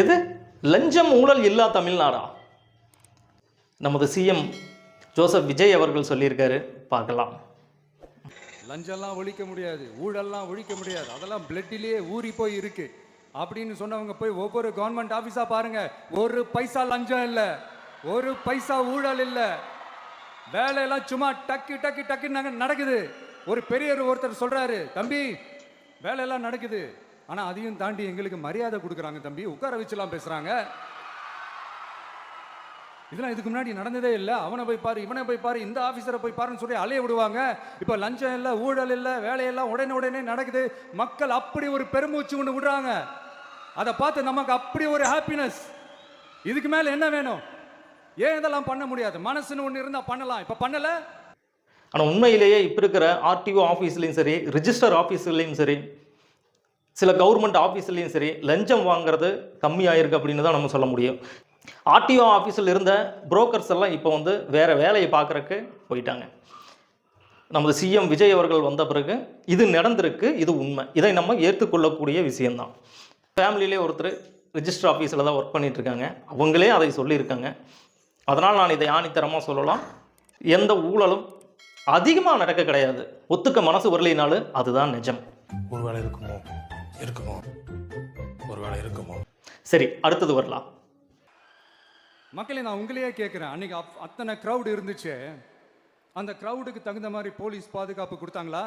எது லஞ்சம் ஊழல் இல்லா தமிழ்நாடா? நமது சிஎம் ஜோசப் விஜய் அவர்கள் சொல்லியிருக்காரு, பார்க்கலாம். லஞ்சம்லாம் ஒழிக்க முடியாது, ஊழல்லாம் ஒழிக்க முடியாது, அதெல்லாம் பிளட்டிலேயே ஊறி போய் இருக்கு அப்படின்னு சொன்னவங்க போய் ஒவ்வொரு கவர்மெண்ட் ஆஃபீஸா பாருங்க. ஒரு பைசா லஞ்சம் இல்லை, ஒரு பைசா ஊழல் இல்லை, வேலையெல்லாம் சும்மா டக்கு டக்கு டக்குன்னு நடக்குது. ஒரு பெரியவர் ஒருத்தர் சொல்றாரு, தம்பி வேலையெல்லாம் நடக்குது, ஆனா அதையும் தாண்டி எங்களுக்கு மரியாதை கொடுக்குறாங்க தம்பி, உட்கார வச்சுலாம் பேசுறாங்க. இதெல்லாம் இதுக்கு முன்னாடி நடந்ததே இல்லை. அவனை போய் பாரு, இவனை போய் பாரு, இந்த ஆஃபீஸரை போய் பாருன்னு சொல்லி அலைய விடுவாங்க. இப்போ லஞ்சம் இல்லை, ஊழல் இல்லை, வேலையெல்லாம் உடனே நடக்குது. மக்கள் அப்படி ஒரு பெருமூச்சு ஒன்று விடுறாங்க. அதை பார்த்து நமக்கு அப்படி ஒரு ஹாப்பினஸ். இதுக்கு மேலே என்ன வேணும்? ஏன் இதெல்லாம் பண்ண முடியாது? மனசுன்னு ஒன்று இருந்தால் பண்ணலாம், இப்போ பண்ணலை. ஆனால் உண்மையிலேயே இப்போ இருக்கிற ஆர்டிஓ ஆஃபீஸ்லேயும் சரி, ரிஜிஸ்டர் ஆஃபீஸ்லேயும் சரி, சில கவர்மெண்ட் ஆஃபீஸ்லேயும் சரி, லஞ்சம் வாங்குறது கம்மியாயிருக்கு அப்படின்னு தான் நம்ம சொல்ல முடியும். ஆர்டிஓ ஆஃபீஸில் இருந்த புரோக்கர்ஸ் எல்லாம் இப்போ வந்து வேறு வேலையை பார்க்குறக்கு போயிட்டாங்க. நமது சிஎம் விஜய் அவர்கள் வந்த பிறகு இது நடந்திருக்கு, இது உண்மை, இதை நம்ம ஏற்றுக்கொள்ளக்கூடிய விஷயந்தான். ஃபேமிலியிலே ஒருத்தர் ரிஜிஸ்டர் ஆஃபீஸில் தான் ஒர்க் பண்ணிகிட்ருக்காங்க, அவங்களே அதை சொல்லியிருக்காங்க. அதனால் நான் இதை ஆணித்தரமாக சொல்லலாம், எந்த ஊழலும் அதிகமாக நடக்க கிடையாது. ஒத்துக்க மனசு வரலினாலும் அதுதான் நிஜம். ஒரு வேலை இருக்குமோ ஒரு வேலை இருக்குமோ. சரி, அடுத்தது வரலாம். மக்களே, நான் உங்களையே கேட்குறேன், அன்னைக்கு அத்தனை க்ரௌடு இருந்துச்சு, அந்த க்ரௌடுக்கு தகுந்த மாதிரி போலீஸ் பாதுகாப்பு கொடுத்தாங்களா?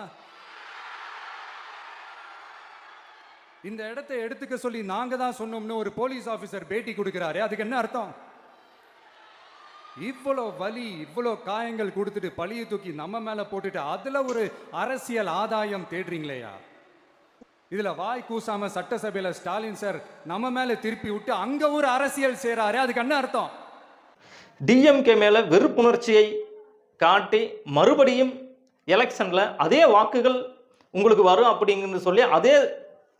இந்த இடத்தை எடுத்துக்க சொல்லி நாங்க தான் சொன்னோம்னு ஒரு போலீஸ் ஆஃபீஸர் பேட்டி கொடுக்கிறாரு, அதுக்கு என்ன அர்த்தம்? இவ்வளோ வலி, இவ்வளோ காயங்கள் கொடுத்துட்டு பழியை தூக்கி நம்ம மேல போட்டுட்டு அதுல ஒரு அரசியல் ஆதாயம் தேடுறீங்களேயா? இதுல வாய் கூசாம சட்டசபையில ஸ்டாலின் சார் நம்ம மேல திருப்பி விட்டு அங்க ஒரு அரசியல் செய்றாரு, அதுக்கு என்ன அர்த்தம்? டிஎம்கே மேல வெறுப்புணர்ச்சியை காட்டி மறுபடியும் எலெக்ஷன்ல அதே வாக்குகள் உங்களுக்கு வரும் அப்படிங்கிறது சொல்லி அதே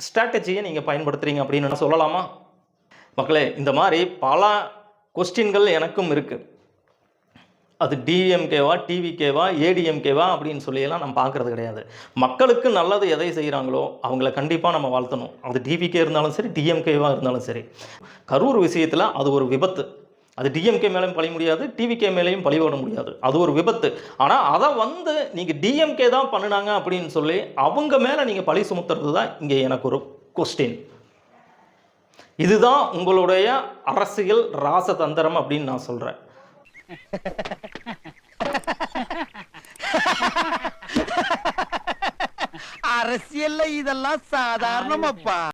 ஸ்ட்ராட்டஜியை நீங்க பயன்படுத்துறீங்க அப்படின்னு சொல்லலாமா? மக்களே, இந்த மாதிரி பல கொஸ்டின்கள் எனக்கும் இருக்கு. அது டிஎம்கேவா, டிவிகேவா, ஏடிஎம்கேவா அப்படின்னு சொல்லியெல்லாம் நம்ம பார்க்குறது கிடையாது. மக்களுக்கு நல்லது எதை செய்கிறாங்களோ அவங்கள கண்டிப்பாக நம்ம வாழ்த்தணும். அது டிவிகே இருந்தாலும் சரி, டிஎம்கேவாக இருந்தாலும் சரி. கரூர் விஷயத்தில் அது ஒரு விபத்து. அது டிஎம்கே மேலேயும் பழி முடியாது, டிவிகே மேலேயும் பழி போட முடியாது. அது ஒரு விபத்து. ஆனால் அதை வந்து நீங்கள் டிஎம்கே தான் பண்ணினாங்க அப்படின்னு சொல்லி அவங்க மேலே நீங்கள் பழி சுமத்துறது தான் இங்கே எனக்கு ஒரு கொஸ்டின். இதுதான் உங்களுடைய அரசியல் ராசதந்திரம் அப்படின்னு நான் சொல்கிறேன். அரசியல்ல இதெல்லாம் சாதாரணமாப்பா.